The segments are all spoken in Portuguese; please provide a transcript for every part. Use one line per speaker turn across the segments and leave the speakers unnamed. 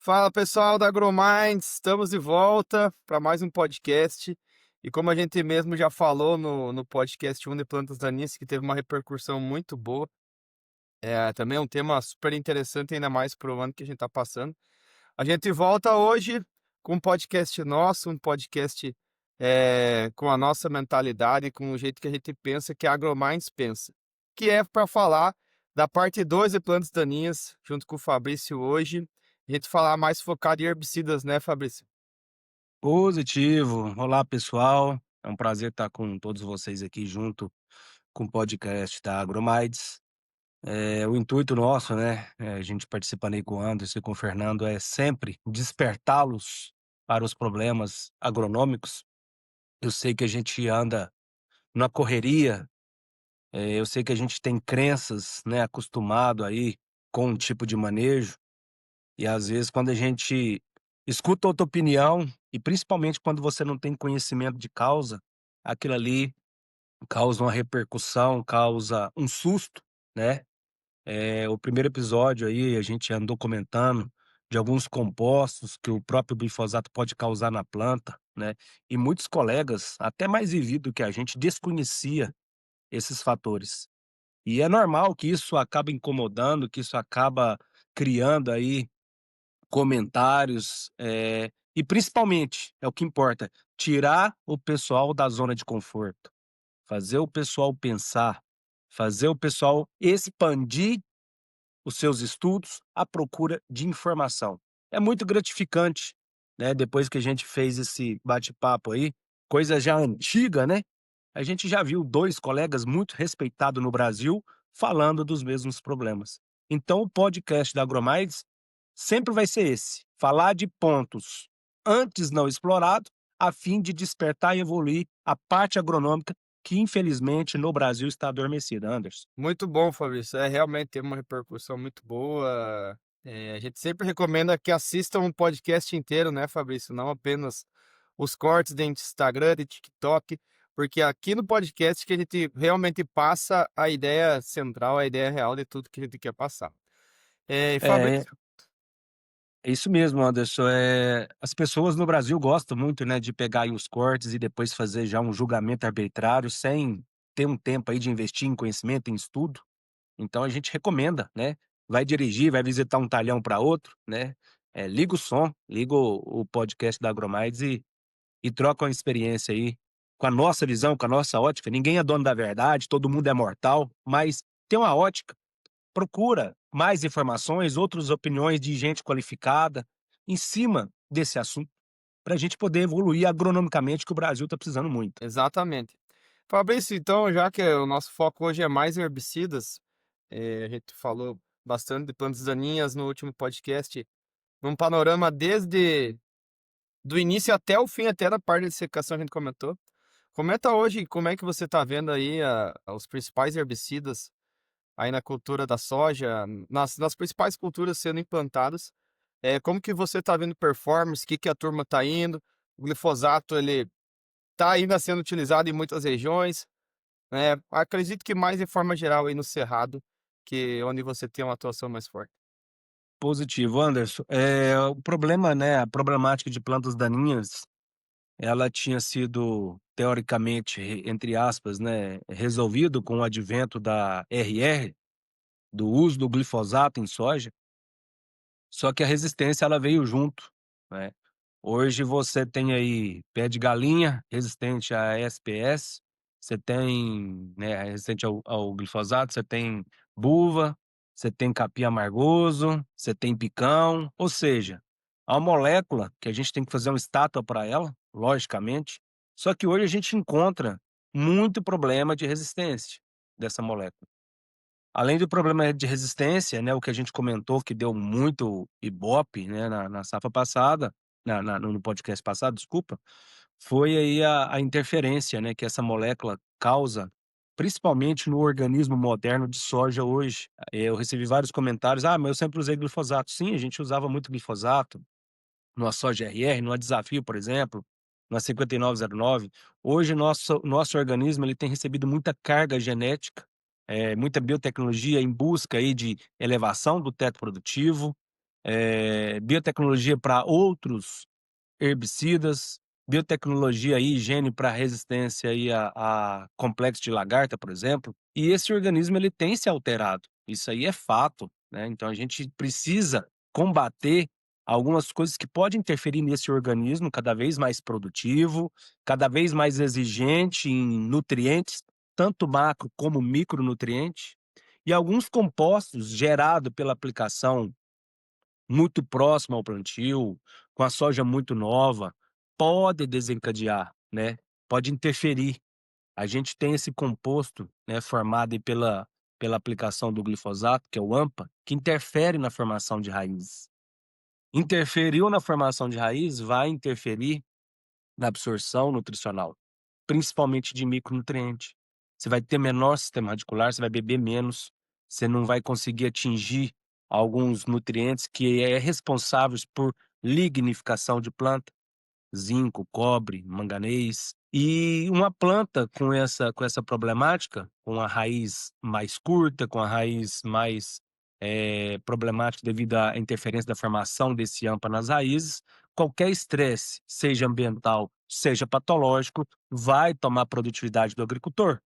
Fala pessoal da AgroMinds, estamos de volta para mais um podcast. E como a gente mesmo já falou no podcast 1 de plantas daninhas, que teve uma repercussão muito boa, também é um tema super interessante, ainda mais para o ano que a gente está passando. A gente volta hoje com um podcast nosso, um podcast com a nossa mentalidade, com o jeito que a gente pensa, que a AgroMinds pensa, que é para falar da parte 2 de plantas daninhas, junto com o Fabrício hoje. A gente falar mais focado em herbicidas, né, Fabrício?
Positivo. Olá, pessoal. É um prazer estar com todos vocês aqui junto com o podcast da Agromides. O intuito nosso, né, a gente participando aí com o Anderson e com o Fernando, é sempre despertá-los para os problemas agronômicos. Eu sei que a gente anda na correria, eu sei que a gente tem crenças, né, acostumado aí com um tipo de manejo, e às vezes quando a gente escuta outra opinião, e principalmente quando você não tem conhecimento de causa, aquilo ali causa uma repercussão, causa um susto, né. O primeiro episódio aí a gente andou comentando de alguns compostos que o próprio glifosato pode causar na planta, né, e muitos colegas, até mais vivido que a gente, desconhecia esses fatores. E é normal que isso acaba incomodando, que isso acaba criando aí comentários, e principalmente, é o que importa, tirar o pessoal da zona de conforto, fazer o pessoal pensar, fazer o pessoal expandir os seus estudos à procura de informação. É muito gratificante, né, depois que a gente fez esse bate-papo aí, coisa já antiga, né, a gente já viu 2 colegas muito respeitados no Brasil falando dos mesmos problemas. Então o podcast da Agromides sempre vai ser esse, falar de pontos antes não explorados, a fim de despertar e evoluir a parte agronômica que infelizmente no Brasil está adormecida, Anderson.
Muito bom, Fabrício. Realmente tem uma repercussão muito boa. A gente sempre recomenda que assistam um podcast inteiro, né, Fabrício? Não apenas os cortes de Instagram, de TikTok, porque aqui no podcast que a gente realmente passa a ideia central, a ideia real de tudo que a gente quer passar.
É,
Fabrício,
é isso mesmo, Anderson. As pessoas no Brasil gostam muito, né, de pegar aí os cortes e depois fazer já um julgamento arbitrário sem ter um tempo aí de investir em conhecimento, em estudo. Então a gente recomenda, né, vai dirigir, vai visitar um talhão para outro, né, liga o som, liga o podcast da Agromides e troca uma experiência aí com a nossa visão, com a nossa ótica. Ninguém é dono da verdade, todo mundo é mortal, mas tem uma ótica. Procura mais informações, outras opiniões de gente qualificada em cima desse assunto, para a gente poder evoluir agronomicamente, que o Brasil está precisando muito.
exatamente. Fabrício, então, já que o nosso foco hoje é mais herbicidas, a gente falou bastante de plantas daninhas no último podcast, num panorama desde do início até o fim, até na parte de secação que a gente comentou. Comenta hoje como é que você está vendo aí os principais herbicidas aí na cultura da soja, nas principais culturas sendo implantadas. Como que você está vendo performance, o que que a turma está indo? O glifosato, ele está ainda sendo utilizado em muitas regiões, né? Acredito que mais de forma geral aí no Cerrado, que é onde você tem uma atuação mais forte.
Positivo, Anderson. O problema, né, a problemática de plantas daninhas, ela tinha sido teoricamente, entre aspas, né, resolvido com o advento da RR, do uso do glifosato em soja, só que a resistência ela veio junto, né. Hoje você tem aí pé de galinha resistente a SPS, você tem, né, resistente ao glifosato, você tem buva, você tem capim amargoso, você tem picão, ou seja, a molécula que a gente tem que fazer uma estátua para ela, logicamente, só que hoje a gente encontra muito problema de resistência dessa molécula. Além do problema de resistência, né, o que a gente comentou que deu muito ibope, né, na safra passada, no podcast passado, desculpa, foi aí a interferência, né, que essa molécula causa, principalmente no organismo moderno de soja hoje. Eu recebi vários comentários: "Ah, mas eu sempre usei glifosato". Sim, a gente usava muito glifosato, numa soja RR, numa Desafio, por exemplo, numa 5909. Hoje nosso organismo ele tem recebido muita carga genética, muita biotecnologia em busca aí de elevação do teto produtivo, biotecnologia para outros herbicidas, biotecnologia e higiene para resistência aí a complexo de lagarta, por exemplo, e esse organismo ele tem se alterado, isso aí é fato, né, então a gente precisa combater algumas coisas que podem interferir nesse organismo cada vez mais produtivo, cada vez mais exigente em nutrientes, tanto macro como micronutriente, e alguns compostos gerados pela aplicação muito próximo ao plantio, com a soja muito nova, pode desencadear, né, pode interferir. A gente tem esse composto, né, formado aí pela aplicação do glifosato, que é o AMPA, que interfere na formação de raízes. Interferiu na formação de raiz, vai interferir na absorção nutricional, principalmente de micronutriente. Você vai ter menor sistema radicular, você vai beber menos, você não vai conseguir atingir alguns nutrientes que é responsáveis por lignificação de planta, zinco, cobre, manganês. E uma planta com essa problemática, com a raiz mais curta, com a raiz mais, problemática devido à interferência da formação desse AMPA nas raízes, qualquer estresse, seja ambiental, seja patológico, vai tomar a produtividade do agricultor.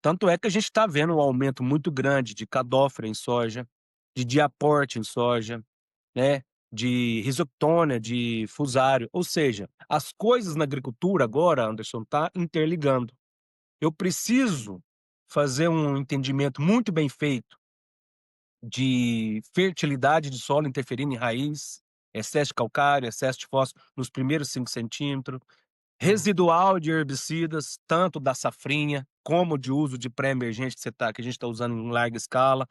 Tanto é que a gente está vendo um aumento muito grande de cadófora em soja, de diaporte em soja, né, de risoctônia, de fusário, ou seja, as coisas na agricultura agora, Anderson, tá interligando. Eu preciso fazer um entendimento muito bem feito de fertilidade de solo interferindo em raiz, excesso de calcário, excesso de fósforo nos primeiros 5 centímetros,
Hum.
residual de herbicidas, tanto da safrinha, como de uso de pré-emergente que a gente está usando em larga escala.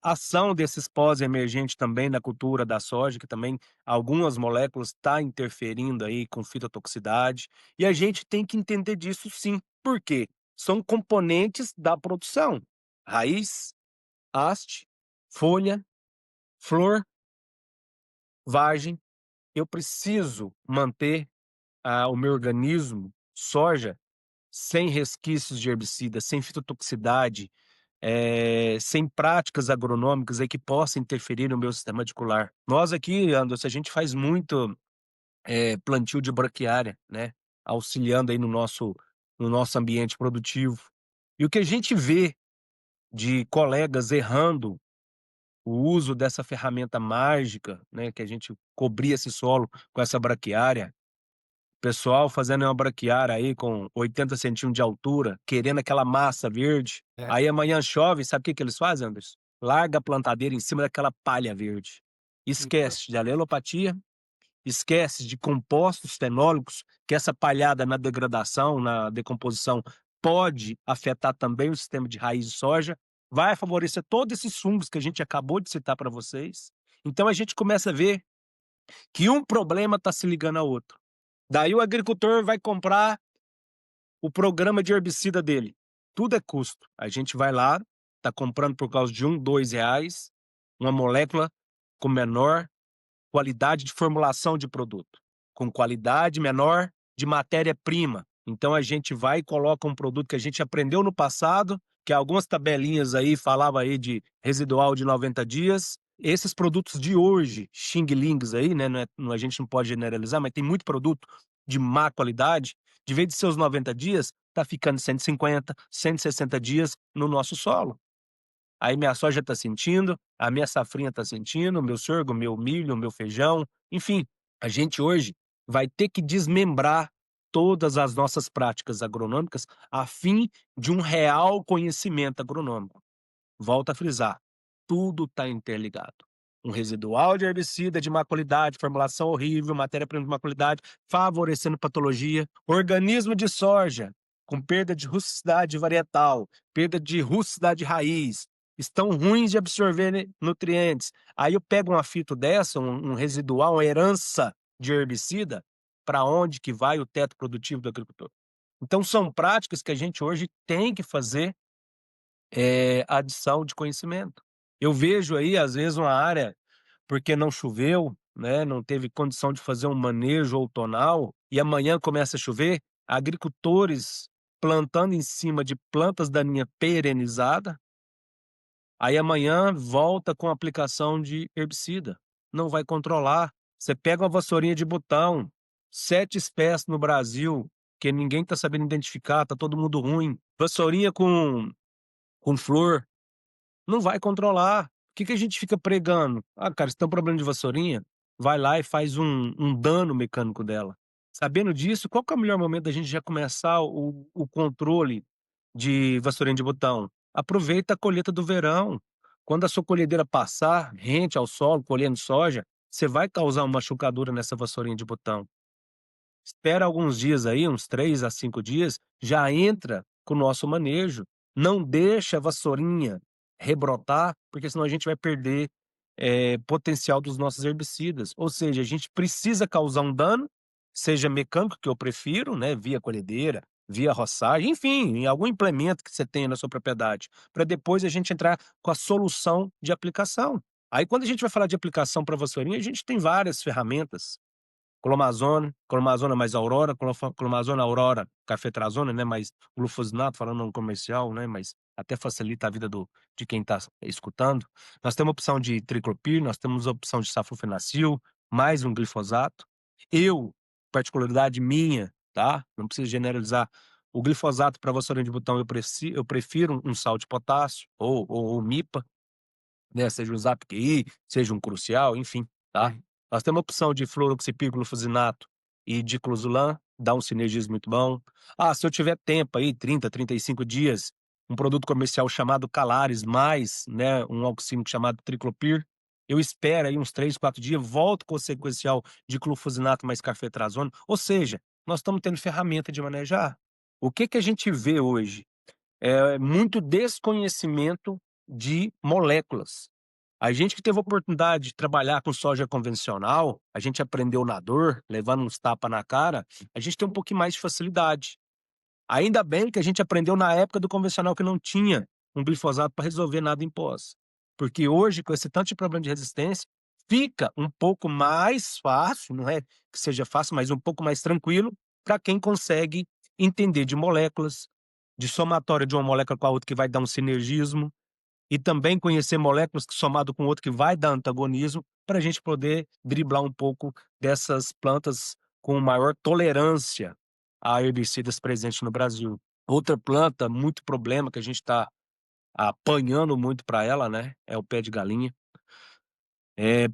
Ação desses pós-emergentes também na cultura da soja, que também algumas moléculas tá interferindo aí com fitotoxicidade, e a gente tem que entender disso sim. Por quê? São componentes da produção: raiz, haste, folha, flor, vagem. Eu preciso manter o meu organismo, soja, sem resquícios de herbicida, sem fitotoxicidade, sem práticas agronômicas aí que possam interferir no meu sistema radicular. Nós aqui, Anderson, a gente faz muito, plantio de braquiária, né, auxiliando aí no nosso ambiente produtivo. E o que a gente vê de colegas errando o uso dessa ferramenta mágica, né, que a gente cobria esse solo com essa braquiária, pessoal fazendo uma braquiária aí com 80 centímetros de altura, querendo aquela massa verde,
É.
aí amanhã chove, sabe o que que eles fazem, Anderson? Larga a plantadeira em cima daquela palha verde.
Então,
Esquece de alelopatia, esquece de compostos fenólicos, que essa palhada na degradação, na decomposição, pode afetar também o sistema de raiz de soja, vai favorecer todos esses fungos que a gente acabou de citar para vocês. Então a gente começa a ver que um problema está se ligando ao outro. Daí o agricultor vai comprar o programa de herbicida dele. Tudo é custo. A gente vai lá, tá comprando por causa de R$ 1, R$ 2, uma molécula com menor qualidade de formulação de produto, com qualidade menor de matéria-prima. Então a gente vai e coloca um produto que a gente aprendeu no passado, que algumas tabelinhas aí falava aí de residual de 90 dias. Esses produtos de hoje, Xing Lings aí, né, a gente não pode generalizar, mas tem muito produto de má qualidade, de vez de seus 90 dias, tá ficando 150, 160 dias no nosso solo. Aí minha soja está sentindo, a minha safrinha está sentindo, o meu sorgo, o meu milho, o meu feijão, enfim, a gente hoje vai ter que desmembrar todas as nossas práticas agronômicas a fim de um real conhecimento agronômico. Volto a frisar, tudo está interligado. Um residual de herbicida de má qualidade, formulação horrível, matéria-prima de má qualidade, favorecendo patologia. Organismo de soja com perda de rusticidade varietal, perda de rusticidade raiz, estão ruins de absorver nutrientes. Aí eu pego uma fito dessa, um residual, uma herança de herbicida, para onde que vai o teto produtivo do agricultor? Então são práticas que a gente hoje tem que fazer adição de conhecimento. Eu vejo aí, às vezes, uma área, porque não choveu, né, não teve condição de fazer um manejo outonal, e amanhã começa a chover, agricultores plantando em cima de plantas daninha perenizada, Aí amanhã volta com aplicação de herbicida, não vai controlar. Você pega uma vassourinha de botão, 7 espécies no Brasil, que ninguém tá sabendo identificar, tá todo mundo ruim. Vassourinha com flor, não vai controlar. O que que a gente fica pregando? "Ah, cara, você tem um problema de vassourinha, vai lá e faz um dano mecânico dela". Sabendo disso, qual que é o melhor momento da gente já começar o controle de vassourinha de botão? Aproveita a colheita do verão. Quando a sua colhedeira passar, rente ao solo, colhendo soja, você vai causar uma machucadura nessa vassourinha de botão. Espera alguns dias aí, uns 3 a 5 dias, já entra com o nosso manejo. Não deixa a vassourinha rebrotar, porque senão a gente vai perder, potencial dos nossos herbicidas. Ou seja, a gente precisa causar um dano, seja mecânico, que eu prefiro, né, via colhedeira, via roçagem, enfim, em algum implemento que você tenha na sua propriedade, para depois a gente entrar com a solução de aplicação. Aí quando a gente vai falar de aplicação para vassourinha, a gente tem várias ferramentas. Clomazone mais Aurora, Clomazone, Aurora, Cafetrazone, né, mais glufosinato, falando no comercial, né, mas até facilita a vida de quem está escutando. Nós temos a opção de triclopir, nós temos a opção de saflufenacil, mais um glifosato. Eu, particularidade minha, tá, não preciso generalizar, o glifosato para vassoura de botão eu prefiro um sal de potássio ou MIPA, né, seja um Zapqui, seja um Crucial, enfim, tá. Nós temos a opção de fluoxipir, glufosinato e diclosulam, dá um sinergismo muito bom. Ah, se eu tiver tempo aí, 30, 35 dias, um produto comercial chamado Calares, mais, né, um oxímetro chamado Triclopir, eu espero aí uns 3, 4 dias, volto com o sequencial de glufosinato mais carfetrazone, ou seja, nós estamos tendo ferramenta de manejar. O que que a gente vê hoje? Muito desconhecimento de moléculas. A gente que teve a oportunidade de trabalhar com soja convencional, a gente aprendeu na dor, levando uns tapa na cara, a gente tem um pouquinho mais de facilidade. Ainda bem que a gente aprendeu na época do convencional que não tinha um glifosato para resolver nada em pós. Porque hoje, com esse tanto de problema de resistência, fica um pouco mais fácil, não é que seja fácil, mas um pouco mais tranquilo para quem consegue entender de moléculas, de somatória de uma molécula com a outra que vai dar um sinergismo, e também conhecer moléculas que somado com outro que vai dar antagonismo, para a gente poder driblar um pouco dessas plantas com maior tolerância a herbicidas presentes no Brasil. Outra planta, muito problema que a gente está apanhando muito para ela, né, é o pé de galinha.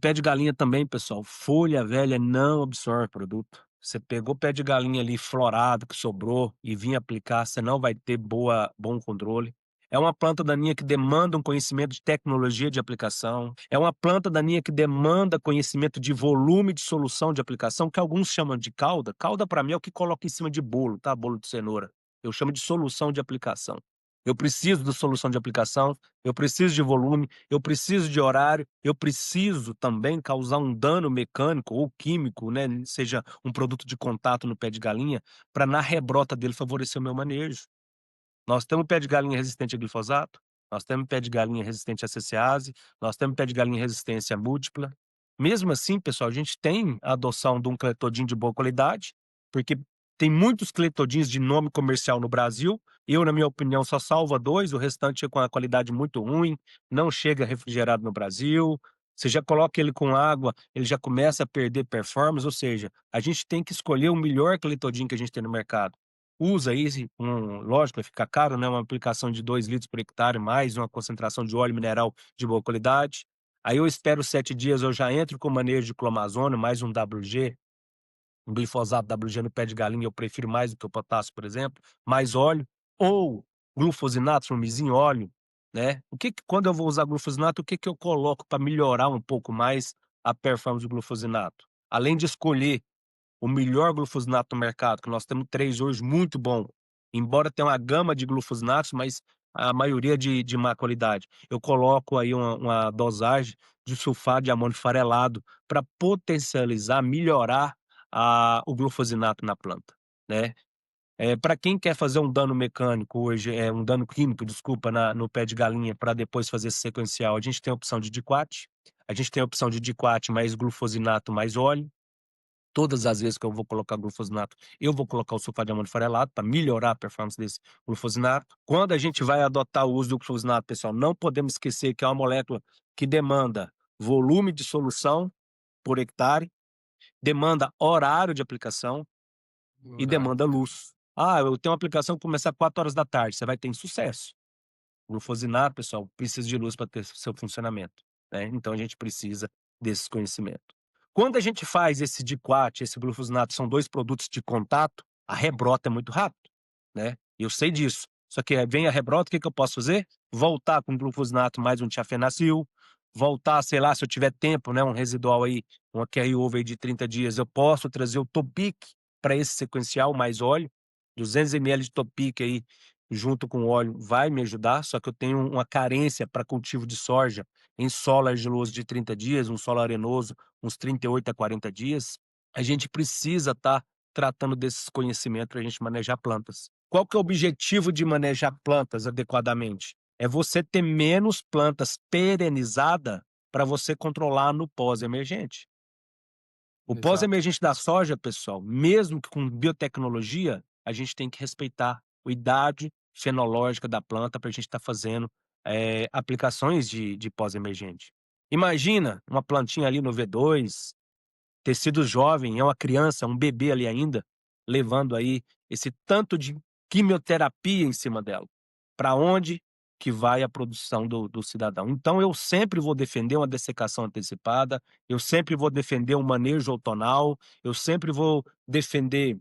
Pé de galinha também, pessoal, folha velha não absorve produto. Você pegou pé de galinha ali florado que sobrou e vinha aplicar, você não vai ter bom controle. É uma planta daninha que demanda um conhecimento de tecnologia de aplicação, é uma planta daninha que demanda conhecimento de volume de solução de aplicação, que alguns chamam de calda. Calda para mim é o que coloca em cima de bolo, tá, bolo de cenoura. Eu chamo de solução de aplicação. Eu preciso de solução de aplicação, eu preciso de volume, eu preciso de horário, eu preciso também causar um dano mecânico ou químico, né, seja um produto de contato no pé de galinha, para na rebrota dele favorecer o meu manejo. Nós temos pé de galinha resistente a glifosato, nós temos pé de galinha resistente a CCase, nós temos pé de galinha resistência múltipla. Mesmo assim, pessoal, a gente tem a adoção de um cletodin de boa qualidade, porque tem muitos cletodins de nome comercial no Brasil. Eu, na minha opinião, só salva 2, o restante é com a qualidade muito ruim, não chega refrigerado no Brasil. Você já coloca ele com água, ele já começa a perder performance, ou seja, a gente tem que escolher o melhor cletodin que a gente tem no mercado. Usa aí, lógico, vai ficar caro, né, uma aplicação de 2 litros por hectare, mais uma concentração de óleo mineral de boa qualidade. Aí eu espero 7 dias, eu já entro com manejo de clomazone, mais um WG, um glifosato WG no pé de galinha, eu prefiro mais do que o potássio, por exemplo, mais óleo, ou glufosinato, formizinho, óleo, né. Quando eu vou usar glufosinato, o que que eu coloco para melhorar um pouco mais a performance do glufosinato? Além de escolher o melhor glufosinato do mercado, que nós temos 3 hoje muito bom, embora tenha uma gama de glufosinatos, mas a maioria de má qualidade. Eu coloco aí uma dosagem de sulfato de amônio farelado para potencializar, melhorar o glufosinato na planta, né. Pra quem quer fazer um dano mecânico hoje, um dano químico, desculpa, no pé de galinha para depois fazer esse sequencial, a gente tem a opção de diquat, a gente tem a opção de diquat mais glufosinato mais óleo. Todas as vezes que eu vou colocar glufosinato, eu vou colocar o sulfato de amônio farelado para melhorar a performance desse glufosinato. Quando a gente vai adotar o uso do glufosinato, pessoal, não podemos esquecer que é uma molécula que demanda volume de solução por hectare, demanda horário de aplicação e
Horário.
demanda luz. Ah, eu tenho uma aplicação que começa às 4 horas da tarde, você vai ter insucesso. O glufosinato, pessoal, precisa de luz para ter seu funcionamento, né, então a gente precisa desse conhecimento. Quando a gente faz esse diquat, esse glufosinato, são 2 produtos de contato, a rebrota é muito rápido, né, eu sei disso. Só que vem a rebrota, o que que eu posso fazer? Voltar com glufosinato mais um tiafenacil, voltar, sei lá, se eu tiver tempo, né, um residual aí, uma carry-over aí de 30 dias, eu posso trazer o Topic para esse sequencial mais óleo, 200 ml de Topic aí junto com o óleo vai me ajudar, só que eu tenho uma carência para cultivo de soja em solo argiloso de 30 dias, um solo arenoso uns 38 a 40 dias, a gente precisa estar tratando desses conhecimentos para a gente manejar plantas. Qual que é o objetivo de manejar plantas adequadamente? É você ter menos plantas perenizadas para você controlar no pós-emergente. O
Exato.
pós-emergente da soja, pessoal, mesmo que com biotecnologia, a gente tem que respeitar a idade fenológica da planta para a gente estar fazendo, aplicações de pós-emergente. Imagina uma plantinha ali no V2, tecido jovem, é uma criança, um bebê ali ainda, levando aí esse tanto de quimioterapia em cima dela. Para onde que vai a produção do cidadão? Então eu sempre vou defender uma dessecação antecipada, eu sempre vou defender um manejo outonal, eu sempre vou defender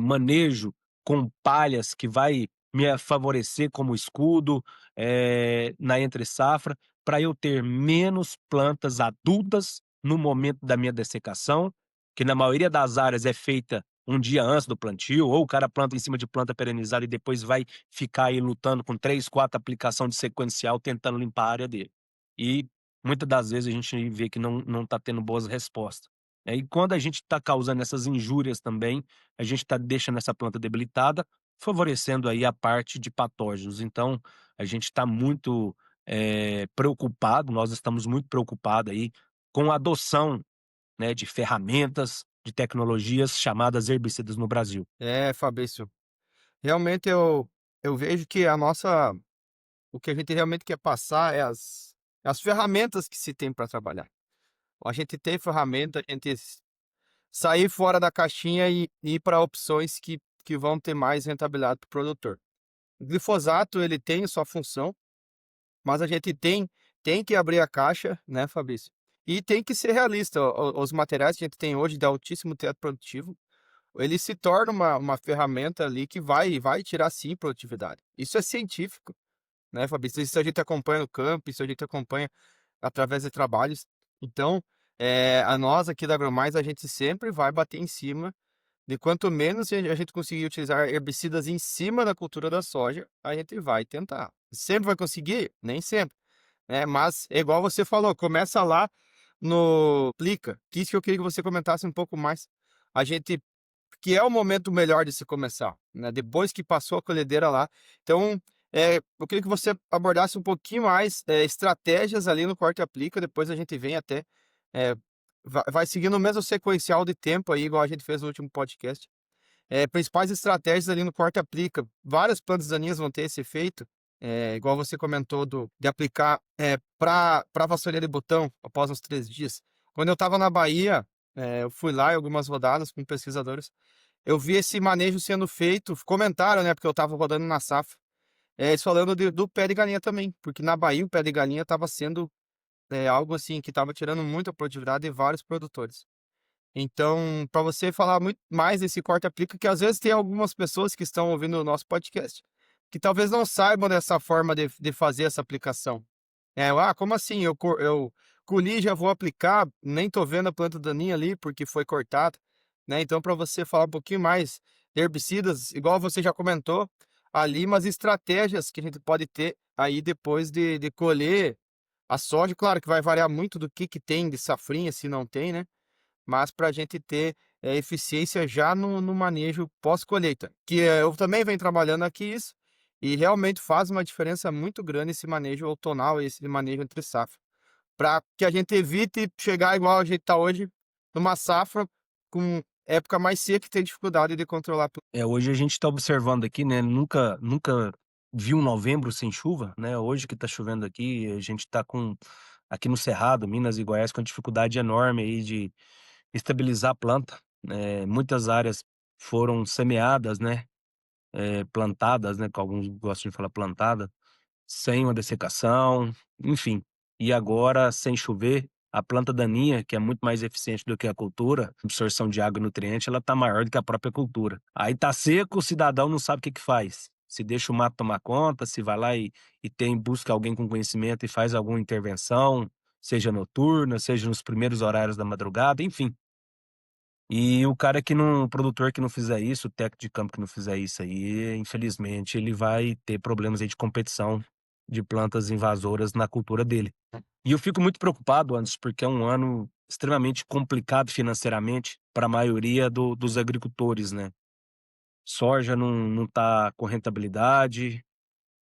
manejo com palhas que vai me favorecer como escudo, na entre safra, para eu ter menos plantas adultas no momento da minha dessecação, que na maioria das áreas é feita um dia antes do plantio, ou o cara planta em cima de planta perenizada e depois vai ficar aí lutando com 3, 4 aplicação de sequencial tentando limpar a área dele. E muitas das vezes a gente vê que não está tendo boas respostas, né. E quando a gente está causando essas injúrias também, a gente está deixando essa planta debilitada, favorecendo aí a parte de patógenos. Então, a gente está muito, preocupado, nós estamos muito preocupados aí com a adoção, né, de ferramentas, de tecnologias chamadas herbicidas no Brasil.
É, Fabrício, realmente eu vejo que a nossa o que a gente realmente quer passar é as ferramentas que se tem para trabalhar. A gente tem ferramenta, a gente sair fora da caixinha e ir para opções que vão ter mais rentabilidade para o produtor. O glifosato, ele tem sua função, mas a gente tem que abrir a caixa, né, Fabrício? E tem que ser realista. Os materiais que a gente tem hoje de altíssimo teto produtivo, ele se torna uma ferramenta ali que vai tirar sim produtividade. Isso é científico, né, Fabrício? Isso a gente acompanha no campo, isso a gente acompanha através de trabalhos. Então, a nós aqui da Agromais, a gente sempre vai bater em cima de quanto menos a gente conseguir utilizar herbicidas em cima da cultura da soja, a gente vai tentar. Sempre vai conseguir? Nem sempre, né? Mas é igual você falou, começa lá no aplica, que isso que eu queria que você comentasse um pouco mais. A gente que é o momento melhor de se começar, né? Depois que passou a colhedeira lá. Então, eu queria que você abordasse um pouquinho mais estratégias ali no corte e aplica. Depois a gente vem até eh, vai seguindo o mesmo sequencial de tempo aí, igual a gente fez no último podcast. Principais estratégias ali no corte e aplica. Várias plantas daninhas vão ter esse efeito, igual você comentou de aplicar para vassoureira de botão após uns 3 dias. Quando eu estava na Bahia, eu fui lá em algumas rodadas com pesquisadores. Eu vi esse manejo sendo feito, comentaram, né, porque eu estava rodando na safra, eles falando do pé de galinha também, porque na Bahia o pé de galinha estava sendo algo assim que estava tirando muita produtividade de vários produtores. Então, para você falar muito mais desse corte aplica, que às vezes tem algumas pessoas que estão ouvindo o nosso podcast, que talvez não saibam dessa forma de fazer essa aplicação. Como assim? Eu colhi, já vou aplicar, nem tô vendo a planta daninha ali porque foi cortada, né? Então, para você falar um pouquinho mais de herbicidas, igual você já comentou ali, mas estratégias que a gente pode ter aí depois de colher a soja, claro que vai variar muito do que tem de safrinha, se não tem, né? Mas para a gente ter eficiência já no manejo pós-colheita, que eu também venho trabalhando aqui isso, e realmente faz uma diferença muito grande esse manejo outonal, esse manejo entre safra, para que a gente evite chegar igual a gente está hoje, numa safra com época mais seca e ter dificuldade de controlar.
Hoje a gente está observando aqui, né, nunca vi um novembro sem chuva, né, hoje que está chovendo aqui, a gente está aqui no Cerrado, Minas e Goiás, com dificuldade enorme aí de estabilizar a planta, muitas áreas foram semeadas, né, plantadas, né, que alguns gostam de falar plantada, sem uma dessecação, enfim. E agora, sem chover, a planta daninha, que é muito mais eficiente do que a cultura, absorção de água e nutriente, ela tá maior do que a própria cultura. Aí tá seco, o cidadão não sabe o que que faz. Se deixa o mato tomar conta, se vai lá busca alguém com conhecimento e faz alguma intervenção, seja noturna, seja nos primeiros horários da madrugada, enfim. E o produtor que não fizer isso, o técnico de campo que não fizer isso aí, infelizmente ele vai ter problemas aí de competição de plantas invasoras na cultura dele. E eu fico muito preocupado, Anderson, porque é um ano extremamente complicado financeiramente para a maioria dos agricultores, né. Soja não tá com rentabilidade,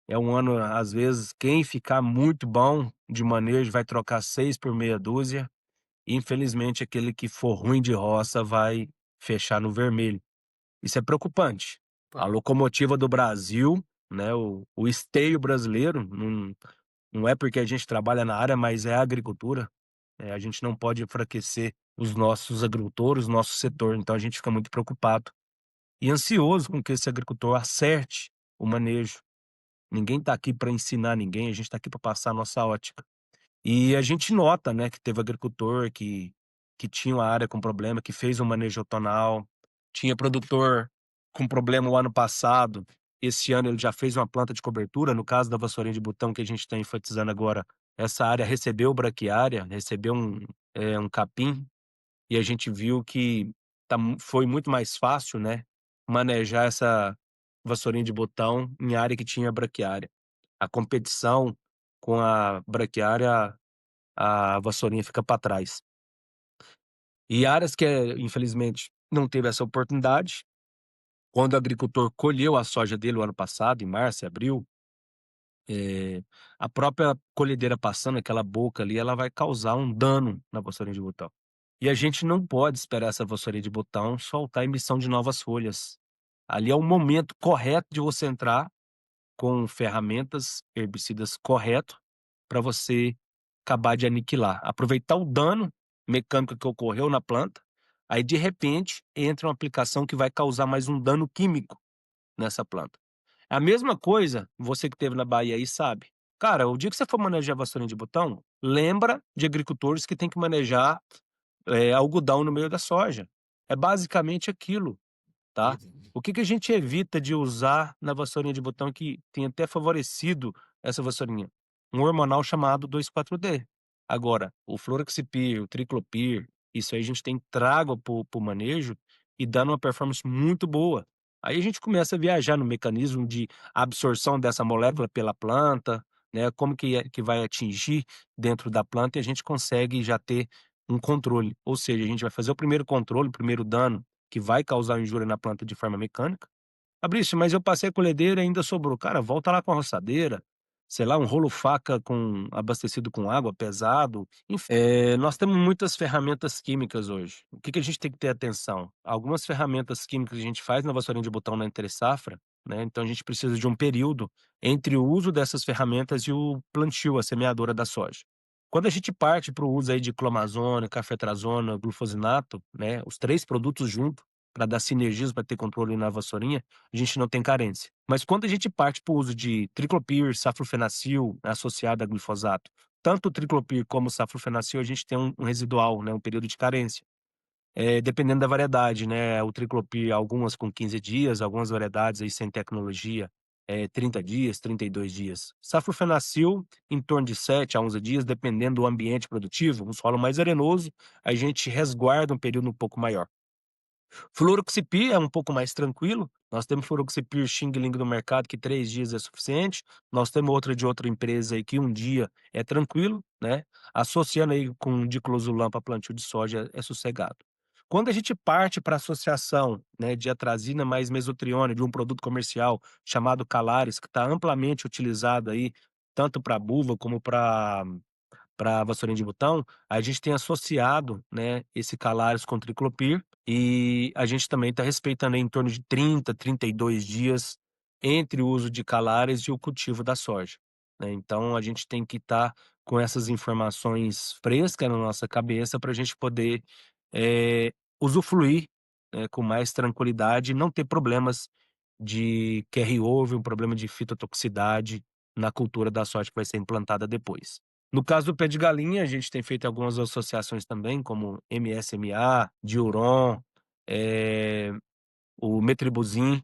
é um ano, às vezes, quem ficar muito bom de manejo vai trocar 6 por meia dúzia. Infelizmente, aquele que for ruim de roça vai fechar no vermelho. Isso é preocupante. A locomotiva do Brasil, né, o esteio brasileiro, não é porque a gente trabalha na área, mas é a agricultura. A gente não pode enfraquecer os nossos agricultores, o nosso setor, então a gente fica muito preocupado e ansioso com que esse agricultor acerte o manejo. Ninguém está aqui para ensinar ninguém, a gente está aqui para passar a nossa ótica. E a gente nota, né, que teve agricultor que tinha uma área com problema, que fez um manejo tonal, tinha produtor com problema o ano passado, esse ano ele já fez uma planta de cobertura, no caso da vassourinha de botão que a gente está enfatizando agora, essa área recebeu braquiária, recebeu um capim, e a gente viu que foi muito mais fácil, né, manejar essa vassourinha de botão em área que tinha braquiária. A competição com a braquiária, a vassourinha fica para trás. E áreas que, infelizmente, não teve essa oportunidade, quando o agricultor colheu a soja dele o ano passado, em março e abril, a própria colhedeira passando, aquela boca ali, ela vai causar um dano na vassourinha de botão. E a gente não pode esperar essa vassourinha de botão soltar a emissão de novas folhas. Ali é o momento correto de você entrar com ferramentas herbicidas correto para você acabar de aniquilar, aproveitar o dano mecânico que ocorreu na planta, aí de repente entra uma aplicação que vai causar mais um dano químico nessa planta. A mesma coisa, você que esteve na Bahia aí sabe. Cara, o dia que você for manejar vassourinha de botão, lembra de agricultores que tem que manejar, algodão no meio da soja. É basicamente aquilo. Tá? O que que a gente evita de usar na vassourinha de botão que tem até favorecido essa vassourinha? Um hormonal chamado 2,4-D. Agora, o fluroxipir, o triclopir, isso aí a gente tem trago para o manejo e dando uma performance muito boa. Aí a gente começa a viajar no mecanismo de absorção dessa molécula pela planta, né, como que vai atingir dentro da planta e a gente consegue já ter um controle. Ou seja, a gente vai fazer o primeiro controle, o primeiro dano que vai causar injúria na planta de forma mecânica. "Fabrício, mas eu passei a colhedeira e ainda sobrou". Cara, volta lá com a roçadeira, sei lá, um rolo faca abastecido com água, pesado, enfim. Nós temos muitas ferramentas químicas hoje. O que que a gente tem que ter atenção? Algumas ferramentas químicas que a gente faz na vassourinha de botão na entre safra, né, então a gente precisa de um período entre o uso dessas ferramentas e o plantio, a semeadura da soja. Quando a gente parte para o uso aí de clomazone, cafetrazona, glufosinato, né, os 3 produtos junto, para dar sinergismo, para ter controle na vassourinha, a gente não tem carência. Mas quando a gente parte para o uso de triclopir, saflofenacil, associado a glifosato, tanto o triclopir como o saflofenacil, a gente tem um residual, né, um período de carência. Dependendo da variedade, né, o triclopir, algumas com 15 dias, algumas variedades aí sem tecnologia, 30 dias, 32 dias. Saflofenacil, em torno de 7 a 11 dias, dependendo do ambiente produtivo, um solo mais arenoso, a gente resguarda um período um pouco maior. Fluroxipir é um pouco mais tranquilo, nós temos fluroxipir Xing Ling no mercado que 3 dias é suficiente, nós temos outra de outra empresa aí que 1 dia é tranquilo, né, associando aí com diclosulam para plantio de soja é sossegado. Quando a gente parte para associação, né, de atrazina mais mesotrione de um produto comercial chamado Calaris, que está amplamente utilizado aí, tanto para buva como para para vassourinha de botão, a gente tem associado, né, esse Calares com triclopir, e a gente também está respeitando aí em torno de 32 dias entre o uso de Calares e o cultivo da soja, né. Então a gente tem que estar com essas informações frescas na nossa cabeça para a gente poder, usufruir, com mais tranquilidade e não ter problemas de carry-over, um problema de fitotoxicidade na cultura da soja que vai ser implantada depois. No caso do pé de galinha, a gente tem feito algumas associações também, como MSMA, Diuron, eh, o Metribuzin,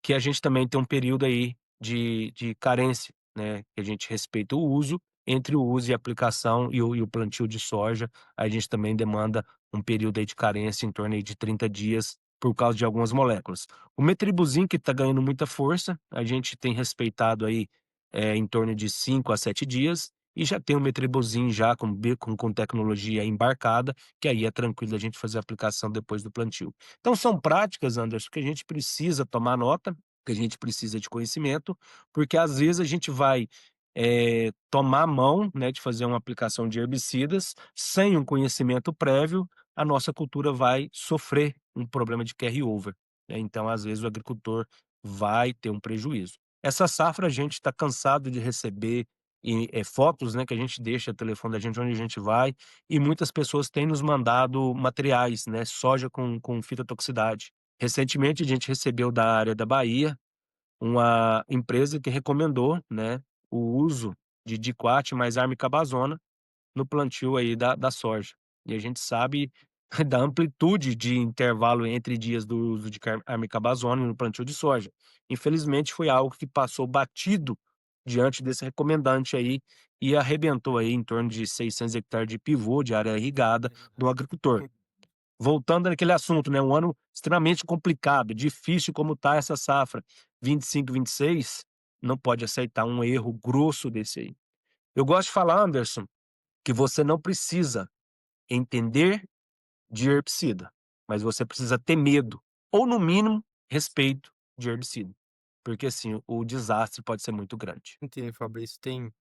que a gente também tem um período aí de carência, né, que a gente respeita o uso, entre o uso e aplicação e o plantio de soja, a gente também demanda um período aí de carência em torno aí de 30 dias, por causa de algumas moléculas. O Metribuzin que está ganhando muita força, a gente tem respeitado aí, em torno de 5 a 7 dias, e já tem o Metribuzin já com tecnologia embarcada, que aí é tranquilo a gente fazer a aplicação depois do plantio. Então são práticas, Anderson, que a gente precisa tomar nota, que a gente precisa de conhecimento, porque às vezes a gente vai, tomar a mão, né, de fazer uma aplicação de herbicidas, sem um conhecimento prévio, a nossa cultura vai sofrer um problema de carry-over, né, então às vezes o agricultor vai ter um prejuízo. Essa safra a gente está cansado de receber fotos, né, que a gente deixa o telefone da gente onde a gente vai, e muitas pessoas têm nos mandado materiais, né, soja com fitotoxicidade. Recentemente a gente recebeu da área da Bahia uma empresa que recomendou, né, o uso de diquat mais armicabazona no plantio aí da soja. E a gente sabe da amplitude de intervalo entre dias do uso de armicabazona no plantio de soja. Infelizmente foi algo que passou batido diante desse recomendante aí e arrebentou aí em torno de 600 hectares de pivô de área irrigada do agricultor. Voltando naquele assunto, né, um ano extremamente complicado, difícil como tá essa safra 25, 26, não pode aceitar um erro grosso desse aí. Eu gosto de falar, Anderson, que você não precisa entender de herbicida, mas você precisa ter medo, ou no mínimo, respeito de herbicida, porque assim, o desastre pode ser muito grande.
Entendi, Fabrício. Tem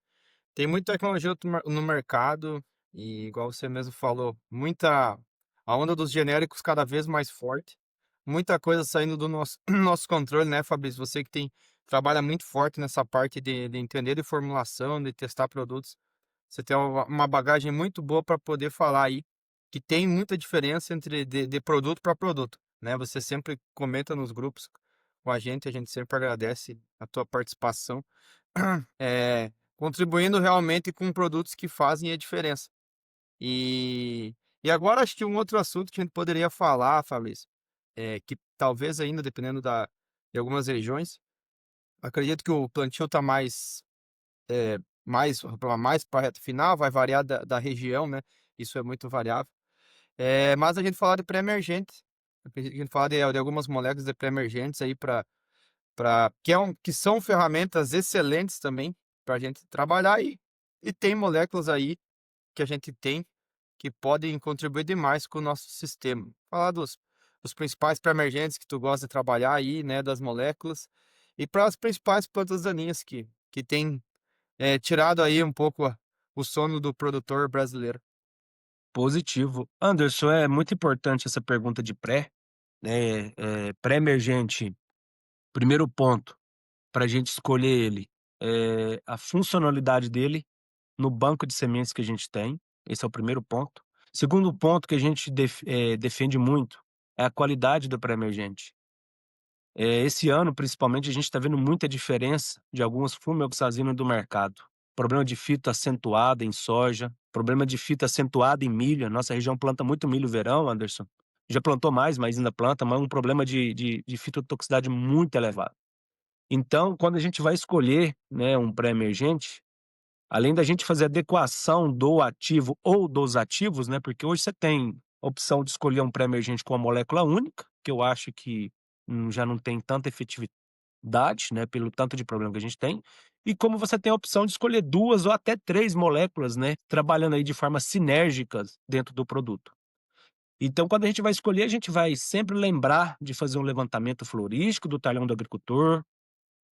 muita tecnologia no mercado e, igual você mesmo falou, muita a onda dos genéricos cada vez mais forte, muita coisa saindo do nosso nosso controle, né, Fabrício? Você que trabalha muito forte nessa parte de entender de formulação, de testar produtos. Você tem uma bagagem muito boa para poder falar aí, que tem muita diferença entre de produto para produto, né? Você sempre comenta nos grupos com a gente sempre agradece a tua participação, contribuindo realmente com produtos que fazem a diferença. E agora acho que um outro assunto que a gente poderia falar, Fabrício, que talvez ainda dependendo de algumas regiões, acredito que o plantio está mais para a reta final, vai variar da região, né, isso é muito variável. Mas a gente falar de pré-emergente, acredito que a gente falar de algumas moléculas de pré-emergentes aí que são ferramentas excelentes também para a gente trabalhar e tem moléculas aí que a gente tem que podem contribuir demais com o nosso sistema. Falar dos principais pré-emergentes que tu gosta de trabalhar aí, né, das moléculas, e para as principais plantas daninhas que tem tirado aí um pouco o sono do produtor brasileiro.
Positivo. Anderson, é muito importante essa pergunta de pré, né, pré-emergente, primeiro ponto, para a gente escolher ele, a funcionalidade dele no banco de sementes que a gente tem, esse é o primeiro ponto. Segundo ponto que a gente defende muito, é a qualidade do pré-emergente. Esse ano, principalmente, a gente está vendo muita diferença de algumas fumeoxazinas do mercado. Problema de fita acentuada em soja, problema de fita acentuada em milho, a nossa região planta muito milho verão, Anderson. Já plantou mais, mas ainda planta, mas é um problema de fitotoxicidade muito elevado. Então, quando a gente vai escolher, né, um pré-emergente, além da gente fazer adequação do ativo ou dos ativos, né, porque hoje você tem a opção de escolher um pré-emergente com uma molécula única, que eu acho que, já não tem tanta efetividade, né, pelo tanto de problema que a gente tem, e como você tem a opção de escolher 2 ou até 3 moléculas, né, trabalhando aí de forma sinérgicas dentro do produto. Então, quando a gente vai escolher, a gente vai sempre lembrar de fazer um levantamento florístico do talhão do agricultor,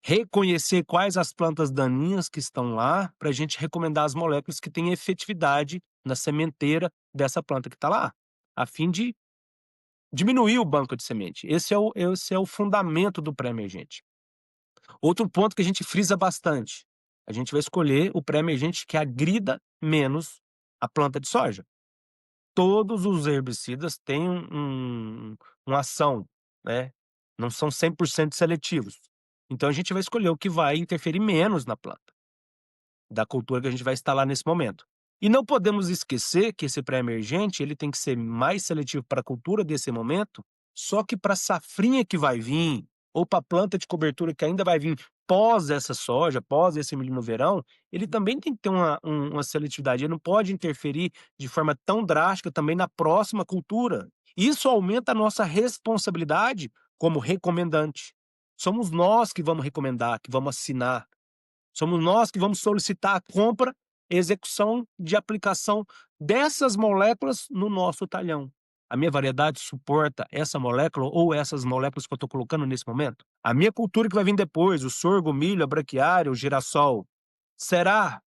reconhecer quais as plantas daninhas que estão lá, para a gente recomendar as moléculas que têm efetividade na sementeira dessa planta que está lá, a fim de diminuir o banco de semente. Esse é o fundamento do pré-emergente. Outro ponto que a gente frisa bastante, a gente vai escolher o pré-emergente que agrida menos a planta de soja. Todos os herbicidas têm uma ação, né, não são 100% seletivos. Então a gente vai escolher o que vai interferir menos na planta, da cultura que a gente vai instalar nesse momento. E não podemos esquecer que esse pré-emergente, ele tem que ser mais seletivo para a cultura desse momento, só que para a safrinha que vai vir, ou para a planta de cobertura que ainda vai vir pós essa soja, pós esse milho no verão, ele também tem que ter uma seletividade, ele não pode interferir de forma tão drástica também na próxima cultura. Isso aumenta a nossa responsabilidade como recomendante. Somos nós que vamos recomendar, que vamos assinar. Somos nós que vamos solicitar a compra e execução de aplicação dessas moléculas no nosso talhão. A minha variedade suporta essa molécula ou essas moléculas que eu estou colocando nesse momento? A minha cultura que vai vir depois, o sorgo, o milho, a braquiária, o girassol, será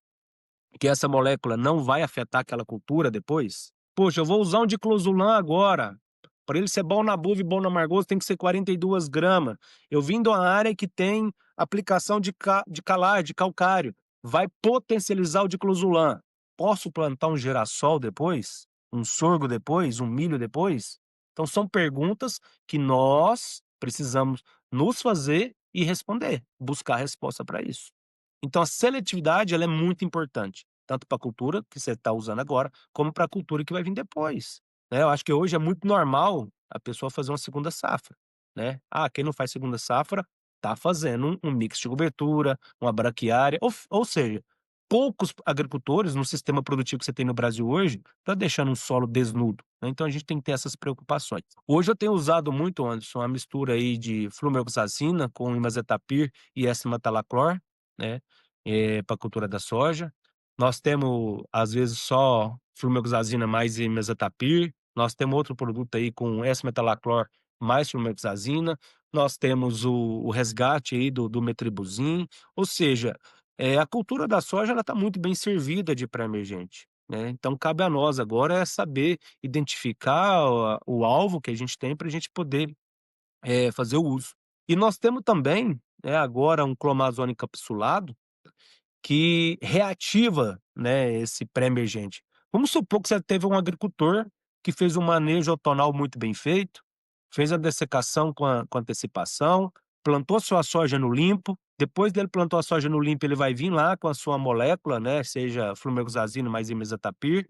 que essa molécula não vai afetar aquela cultura depois? Poxa, eu vou usar um diclosulam agora. Para ele ser bom na buva e bom na margoso, tem que ser 42 gramas. Eu vim de uma área que tem aplicação de calagem, de calcário. Vai potencializar o diclosulam. Posso plantar um girassol depois? Um sorgo depois? Um milho depois? Então, são perguntas que nós precisamos nos fazer e responder, buscar resposta para isso. Então a seletividade ela é muito importante, tanto para a cultura que você está usando agora, como para a cultura que vai vir depois, né. Eu acho que hoje é muito normal a pessoa fazer uma segunda safra, né. Ah, quem não faz segunda safra, está fazendo um mix de cobertura, uma braquiária, ou seja, poucos agricultores no sistema produtivo que você tem no Brasil hoje, está deixando um solo desnudo, né, então a gente tem que ter essas preocupações. Hoje eu tenho usado muito, Anderson, a mistura aí de flumioxazina com imazetapir e S-metalaclor, né, para a cultura da soja. Nós temos, às vezes, só flumioxazina mais imazetapir, nós temos outro produto aí com S-metalaclor mais flumioxazina, nós temos o resgate aí do metribuzin, ou seja, a cultura da soja ela está muito bem servida de pré-emergente, né, então cabe a nós agora é saber identificar o alvo que a gente tem para a gente poder fazer o uso. E nós temos também, né, agora um clomazone encapsulado que reativa, né, esse pré-emergente. Vamos supor que você teve um agricultor que fez um manejo outonal muito bem feito, fez a dessecação com antecipação, plantou sua soja no limpo, depois dele plantou a soja no limpo, ele vai vir lá com a sua molécula, né, seja flumioxazina mais imazetapir,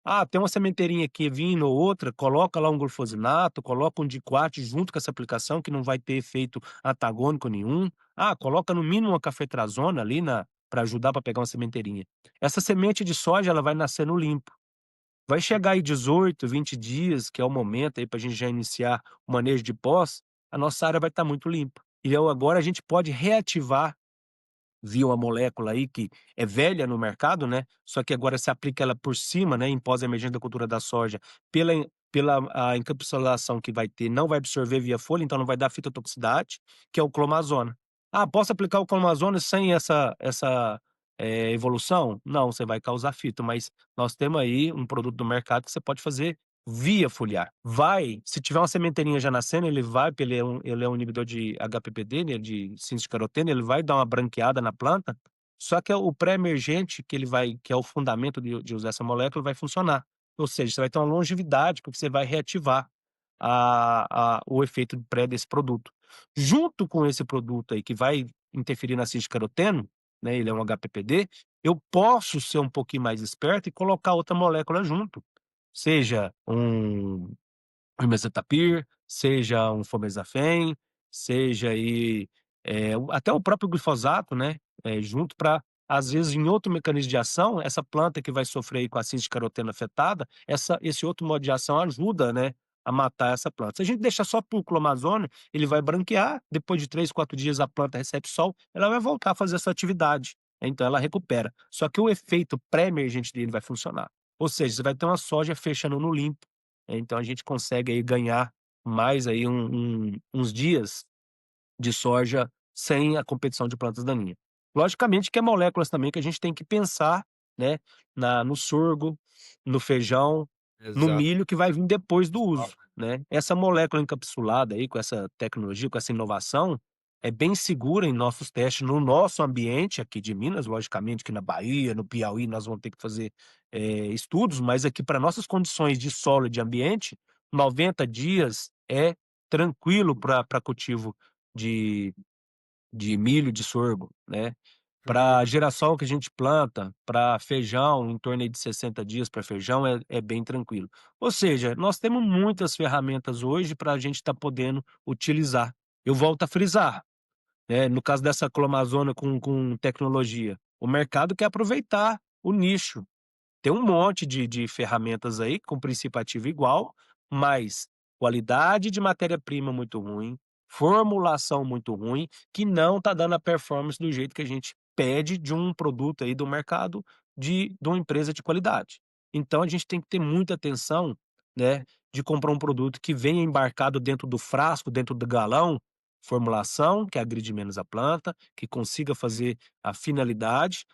ah, tem uma sementeirinha aqui vindo ou outra, coloca lá um glufosinato, coloca um diquate junto com essa aplicação que não vai ter efeito antagônico nenhum. Ah, coloca no mínimo uma cafetrazona ali na para ajudar para pegar uma sementeirinha. Essa semente de soja, ela vai nascer no limpo. Vai chegar aí 18, 20 dias, que é o momento aí para a gente já iniciar o manejo de pós, a nossa área vai estar muito limpa. E agora a gente pode reativar via uma molécula aí que é velha no mercado, né, só que agora se aplica ela por cima, né, em pós-emergente da cultura da soja, pela a encapsulação que vai ter, não vai absorver via folha, então não vai dar fitotoxicidade, que é o clomazona. Ah, posso aplicar o clomazona sem essa evolução? Não, você vai causar fito, mas nós temos aí um produto do mercado que você pode fazer via foliar. Se tiver uma sementeirinha já nascendo, porque ele é um inibidor de HPPD, né, de síntese de caroteno, ele vai dar uma branqueada na planta, só que o pré-emergente que é o fundamento de usar essa molécula, vai funcionar. Ou seja, você vai ter uma longevidade, porque você vai reativar o efeito pré desse produto. Junto com esse produto aí que vai interferir na síntese de caroteno, né, ele é um HPPD, eu posso ser um pouquinho mais esperto e colocar outra molécula junto, seja um Imazetapir, seja um Fomesafen, seja aí, até o próprio glifosato, né, junto para às vezes, em outro mecanismo de ação, essa planta que vai sofrer aí com a síntese caroteno afetada, esse outro modo de ação ajuda, né, a matar essa planta. Se a gente deixar só por clomazone, ele vai branquear, depois de 3, 4 dias a planta recebe sol, ela vai voltar a fazer essa atividade, então ela recupera. Só que o efeito pré-emergente dele vai funcionar. Ou seja, você vai ter uma soja fechando no limpo, então a gente consegue aí ganhar mais aí uns dias de soja sem a competição de plantas daninhas. Logicamente que é moléculas também que a gente tem que pensar, né, no sorgo, no feijão, no
Exato.
milho que vai vir depois do uso, né. Essa molécula encapsulada aí com essa tecnologia, com essa inovação, é bem segura em nossos testes, no nosso ambiente aqui de Minas, logicamente que na Bahia, no Piauí, nós vamos ter que fazer, estudos, mas aqui para nossas condições de solo e de ambiente, 90 dias é tranquilo para cultivo de milho, de sorgo, né.
Uhum.
Para girassol que a gente planta, para feijão, em torno aí de 60 dias para feijão é bem tranquilo. Ou seja, nós temos muitas ferramentas hoje para a gente estar podendo utilizar. Eu volto a frisar, né, no caso dessa Clomazona com tecnologia, o mercado quer aproveitar o nicho. Tem um monte de ferramentas aí com princípio ativo igual, mas qualidade de matéria-prima muito ruim, formulação muito ruim, que não está dando a performance do jeito que a gente pede de um produto aí do mercado de uma empresa de qualidade. Então a gente tem que ter muita atenção, né, de comprar um produto que venha embarcado dentro do frasco, dentro do galão, formulação que agride menos a planta, que consiga fazer a finalidade,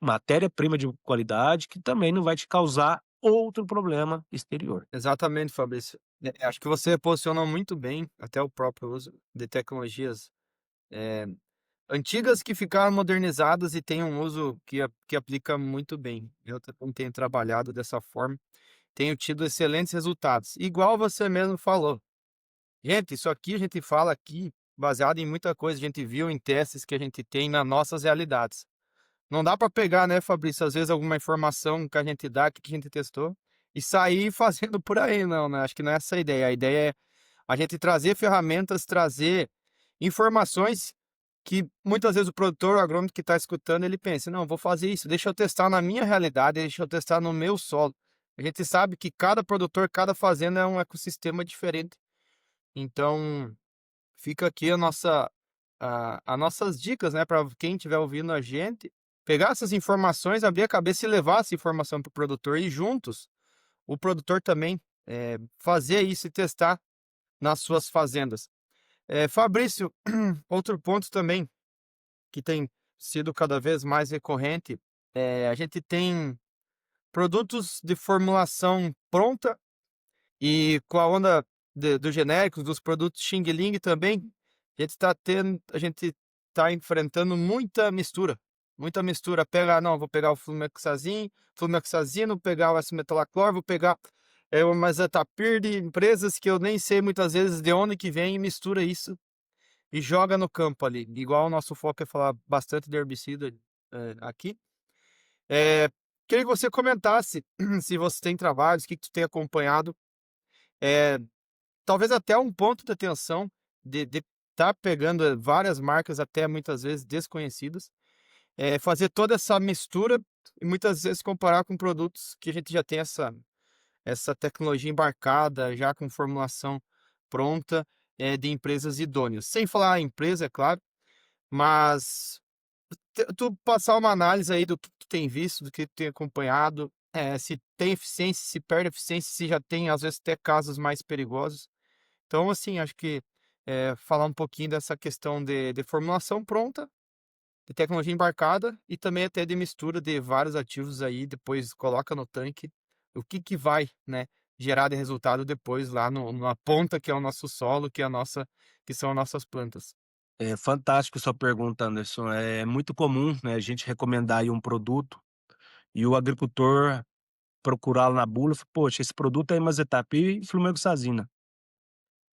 matéria-prima de qualidade, que também não vai te causar outro problema exterior.
Exatamente, Fabrício. Acho que você posiciona muito bem até o próprio uso de tecnologias, eh, antigas que ficaram modernizadas e têm um uso que aplica muito bem. Eu também tenho trabalhado dessa forma, tenho tido excelentes resultados. Igual você mesmo falou. Gente, isso aqui a gente fala aqui baseado em muita coisa, a gente viu em testes que a gente tem nas nossas realidades. Não dá para pegar, né, Fabrício, às vezes alguma informação que a gente dá, que a gente testou, e sair fazendo por aí não, né, acho que não é essa a ideia. A ideia é a gente trazer ferramentas, trazer informações que muitas vezes o produtor, o agrônomo que está escutando, ele pensa: "Não, vou fazer isso, deixa eu testar na minha realidade, deixa eu testar no meu solo". A gente sabe que cada produtor, cada fazenda é um ecossistema diferente. Então, fica aqui a nossas dicas, né, para quem estiver ouvindo a gente, pegar essas informações, abrir a cabeça e levar essa informação para o produtor e juntos, o produtor também, fazer isso e testar nas suas fazendas. Fabrício, outro ponto também que tem sido cada vez mais recorrente, a gente tem produtos de formulação pronta e com a onda dos genéricos, dos produtos Xing Ling também, a gente tá enfrentando muita mistura. Pega, não, vou pegar o flumetazino, pegar o S-metalaclor, vou pegar o Mazatapir de empresas que eu nem sei muitas vezes de onde que vem e mistura isso e joga no campo ali. Igual o nosso foco é falar bastante de herbicida aqui. Eh, Queria que você comentasse se você tem trabalhos, o que que tu tem acompanhado. Eh, Talvez até um ponto de atenção de estar pegando, várias marcas até muitas vezes desconhecidas, fazer toda essa mistura e muitas vezes comparar com produtos que a gente já tem essa tecnologia embarcada, já com formulação pronta, de empresas idôneas. Sem falar a empresa, é claro, mas tu passar uma análise aí do que tu tem visto, do que tu tem acompanhado, se tem eficiência, se perde eficiência, se já tem às vezes até casos mais perigosos. Então, assim, acho que, falar um pouquinho dessa questão de formulação pronta, de tecnologia embarcada e também até de mistura de vários ativos aí, depois coloca no tanque, o que que vai, né, gerar de resultado depois lá no na ponta que é o nosso solo, que são as nossas plantas.
É fantástico sua pergunta, Anderson. É muito comum, né, a gente recomendar aí um produto e o agricultor procurá-lo na bula e falar: "Poxa, esse produto é Mazetapi e Flumegoxazina".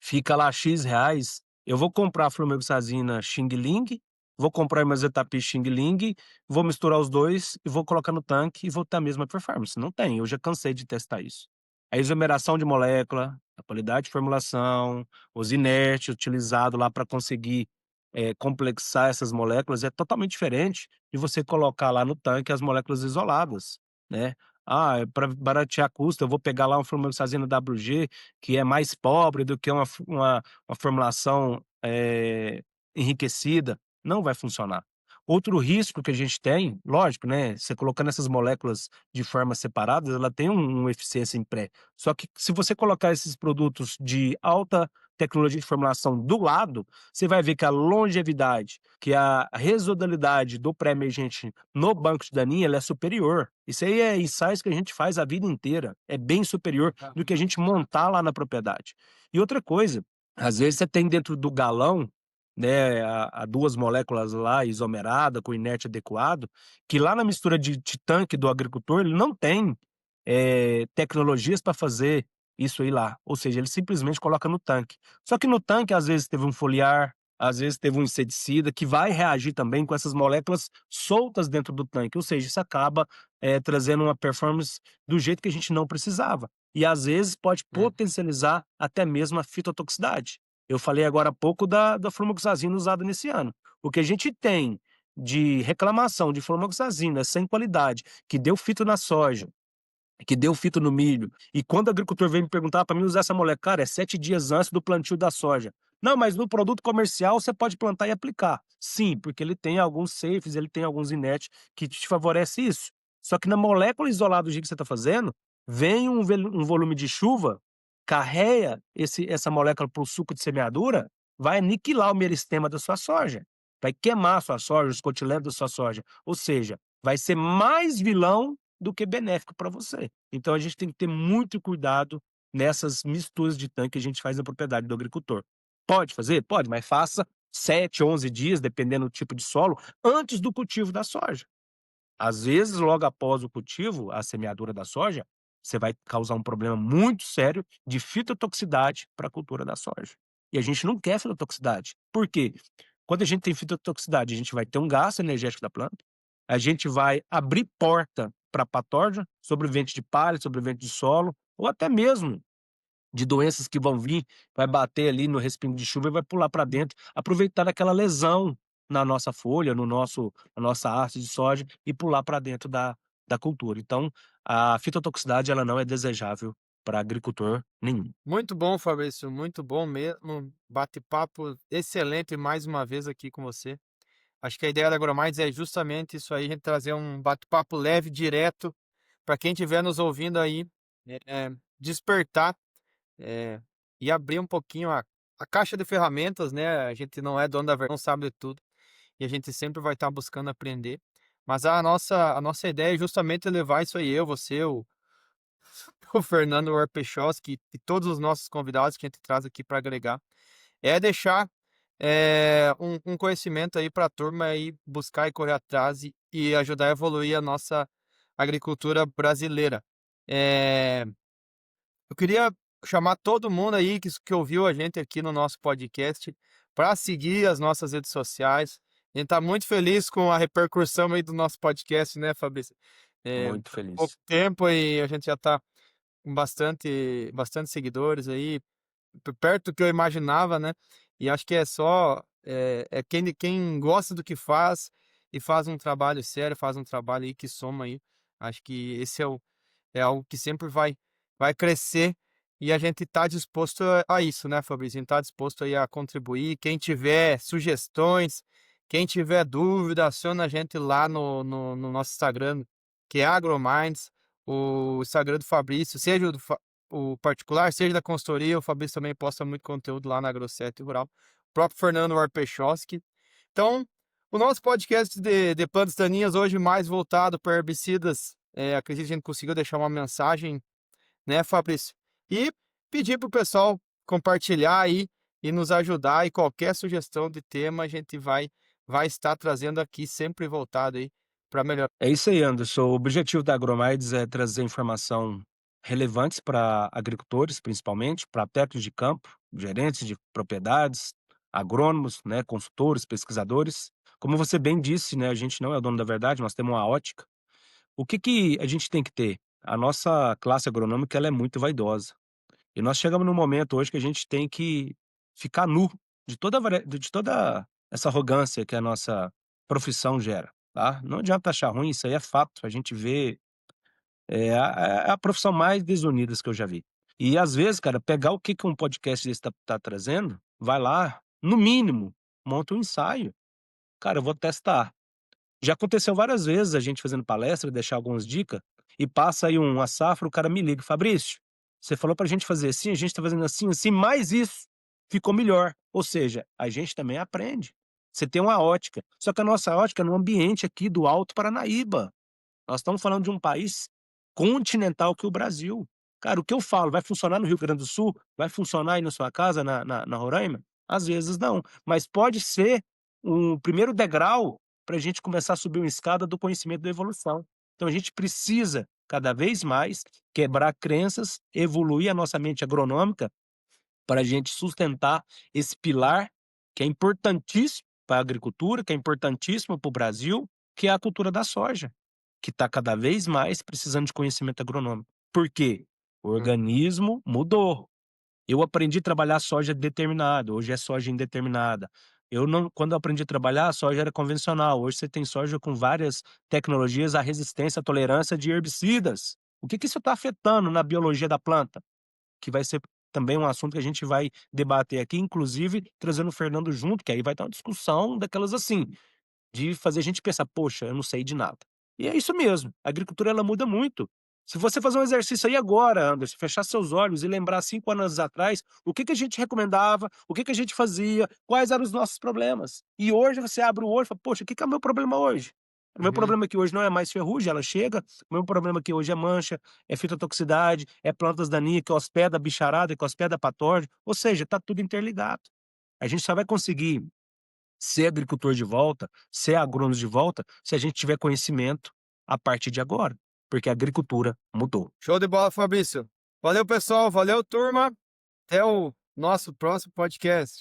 Fica lá X reais, eu vou comprar a Flumegoxazina Xing Ling, vou comprar Imazetapin Xing Ling, vou misturar os 2 e vou colocar no tanque e vou ter a mesma performance. Não tem, eu já cansei de testar isso. A isomeração de molécula, a qualidade de formulação, os inertes utilizados lá para conseguir, complexar essas moléculas é totalmente diferente de você colocar lá no tanque as moléculas isoladas, né. Ah, para baratear custo, eu vou pegar lá um Flumegoxazina WG que é mais pobre do que uma formulação, enriquecida, não vai funcionar. Outro risco que a gente tem, lógico, né, você colocando essas moléculas de forma separada, ela tem uma eficiência em pré. Só que se você colocar esses produtos de alta tecnologia de formulação do lado, você vai ver que a longevidade, que a residualidade do pré-emergente no banco de daninha, ela é superior. Isso aí é ensaios que a gente faz a vida inteira, é bem superior do que a gente montar lá na propriedade. E outra coisa, às vezes você tem dentro do galão, né, a 2 moléculas lá isomerada com inerte adequado, que lá na mistura de tanque do agricultor ele não tem, tecnologias para fazer isso aí lá, ou seja, ele simplesmente coloca no tanque. Só que no tanque às vezes teve um foliar, às vezes teve um inseticida que vai reagir também com essas moléculas soltas dentro do tanque, ou seja, isso acaba, trazendo uma performance do jeito que a gente não precisava. E às vezes pode
Hum,
potencializar até mesmo a fitotoxicidade. Eu falei agora há pouco da flumoxazina usada nesse ano. O que a gente tem de reclamação de flumoxazina sem qualidade, que deu fito na soja, que deu fito no milho, e quando o agricultor vem me perguntar para mim usar essa molécula, cara, é 7 dias antes do plantio da soja. Não, mas no produto comercial você pode plantar e aplicar. Sim, porque ele tem alguns safes, ele tem alguns inertes que te favorece isso. Só que na molécula isolada do jeito que você está fazendo, vem um volume de chuva, carrega essa molécula para o suco de semeadura, vai aniquilar o meristema da sua soja, vai queimar a sua soja, os cotilédonos da sua soja. Ou seja, vai ser mais vilão do que benéfico para você. Então a gente tem que ter muito cuidado nessas misturas de tanque que a gente faz na propriedade do agricultor. Pode fazer? Pode, mas faça 7, 11 dias, dependendo do tipo de solo, antes do cultivo da soja. Às vezes, logo após o cultivo, a semeadura da soja, você vai causar um problema muito sério de fitotoxicidade para a cultura da soja. E a gente não quer fitotoxicidade. Por quê? Quando a gente tem fitotoxicidade, a gente vai ter um gasto energético da planta, a gente vai abrir porta para patógeno, sobrevivente de palha, sobrevivente de solo, ou até mesmo de doenças que vão vir, vai bater ali no respingo de chuva e vai pular para dentro, aproveitar aquela lesão na nossa folha, no nosso na nossa haste de soja e pular para dentro da cultura. Então, a fitotoxicidade ela não é desejável para agricultor nenhum.
muito bom, Fabrício, muito bom mesmo. Bate-papo excelente mais uma vez aqui com você. Acho que a ideia da AgroMinds é justamente isso aí, a gente trazer um bate-papo leve, direto, para quem estiver nos ouvindo aí, despertar, eh, e abrir um pouquinho a caixa de ferramentas, né? A gente não é dono da verdade, não sabe de tudo, e a gente sempre vai estar buscando aprender. Mas a nossa ideia é justamente levar isso aí, eu, você, o Fernando Warpechowski e todos os nossos convidados que a gente traz aqui para agregar, é deixar um conhecimento aí para a turma aí buscar e correr atrás e ajudar a evoluir a nossa agricultura brasileira. Eh, eu queria chamar todo mundo aí que ouviu a gente aqui no nosso podcast para seguir as nossas redes sociais. A gente está muito feliz com a repercussão aí do nosso podcast, né, Fabrício?
Muito
Pouco
feliz.
tempo e a gente já está com bastante seguidores aí, perto do que eu imaginava, né? E acho que é só quem gosta do que faz e faz um trabalho sério, faz um trabalho aí que soma aí. Acho que esse é algo que sempre vai crescer e a gente está disposto a isso, né, Fabrício? A gente está disposto aí a contribuir. Quem tiver sugestões, quem tiver dúvida, aciona a gente lá no nosso Instagram, que é AgroMinds, o Instagram do Fabrício, seja o particular, seja da consultoria, o Fabrício também posta muito conteúdo lá na Agrosset Rural. O próprio Fernando Warpechowski. Então, o nosso podcast de plantas daninhas hoje mais voltado para herbicidas. Acredito que a gente conseguiu deixar uma mensagem, né, Fabrício? E pedir para o pessoal compartilhar aí e nos ajudar. E qualquer sugestão de tema a gente vai estar trazendo aqui, sempre voltado aí para melhorar.
É isso aí, Anderson. O objetivo da Agromides é trazer informação relevantes para agricultores, principalmente, para técnicos de campo, gerentes de propriedades, agrônomos, né, consultores, pesquisadores. Como você bem disse, né, a gente não é o dono da verdade, nós temos uma ótica. O que que a gente tem que ter? A nossa classe agronômica ela é muito vaidosa. E nós chegamos num momento hoje que a gente tem que ficar nu de toda essa arrogância que a nossa profissão gera, tá. Não adianta achar ruim, isso aí é fato, a gente vê, é a profissão mais desunida que eu já vi. E às vezes, cara, pegar o que que um podcast desse tá trazendo, vai lá, no mínimo, monta um ensaio. Cara, eu vou testar. Já aconteceu várias vezes a gente fazendo palestra, deixar algumas dicas, e passa aí uma safra, o cara me liga: "Fabrício, você falou pra gente fazer assim, a gente tá fazendo assim, assim, mas isso ficou melhor". Ou seja, a gente também aprende. Você tem uma ótica, só que a nossa ótica é no ambiente aqui do Alto Paranaíba. Nós estamos falando de um país continental que o Brasil. Cara, o que eu falo, vai funcionar no Rio Grande do Sul? Vai funcionar aí na sua casa, na Roraima? Às vezes não, mas pode ser um primeiro degrau para a gente começar a subir uma escada do conhecimento da evolução. Então a gente precisa, cada vez mais, quebrar crenças, evoluir a nossa mente agronômica para a gente sustentar esse pilar que é importantíssimo para a agricultura, que é importantíssimo para o Brasil, que é a cultura da soja, que está cada vez mais precisando de conhecimento agronômico. Por quê? O
Hum,
organismo mudou. Eu aprendi a trabalhar soja determinada, hoje é soja indeterminada. Eu não Quando eu aprendi a trabalhar, a soja era convencional, hoje você tem soja com várias tecnologias, a resistência, a tolerância de herbicidas. O que que isso está afetando na biologia da planta? Que vai ser também um assunto que a gente vai debater aqui, inclusive trazendo o Fernando junto, que aí vai ter uma discussão daquelas assim, de fazer a gente pensar: "Poxa, eu não sei de nada". E é isso mesmo, a agricultura ela muda muito. Se você fazer um exercício aí agora, Anderson, fechar seus olhos e lembrar 5 anos atrás, o que que a gente recomendava, o que que a gente fazia, quais eram os nossos problemas. E hoje você abre o olho e fala: "Poxa, o que que é o meu problema hoje?". O meu
uhum.
problema aqui hoje não é mais ferrugem, ela chega, o meu problema aqui hoje é mancha, é fitotoxicidade, é plantas daninhas que hospeda a bicharada, que hospeda patógeno, ou seja, está tudo interligado. A gente só vai conseguir ser agricultor de volta, ser agrônomo de volta, se a gente tiver conhecimento a partir de agora, porque a agricultura mudou.
Show de bola, Fabrício. Valeu, pessoal. Valeu, turma. Até o nosso próximo podcast.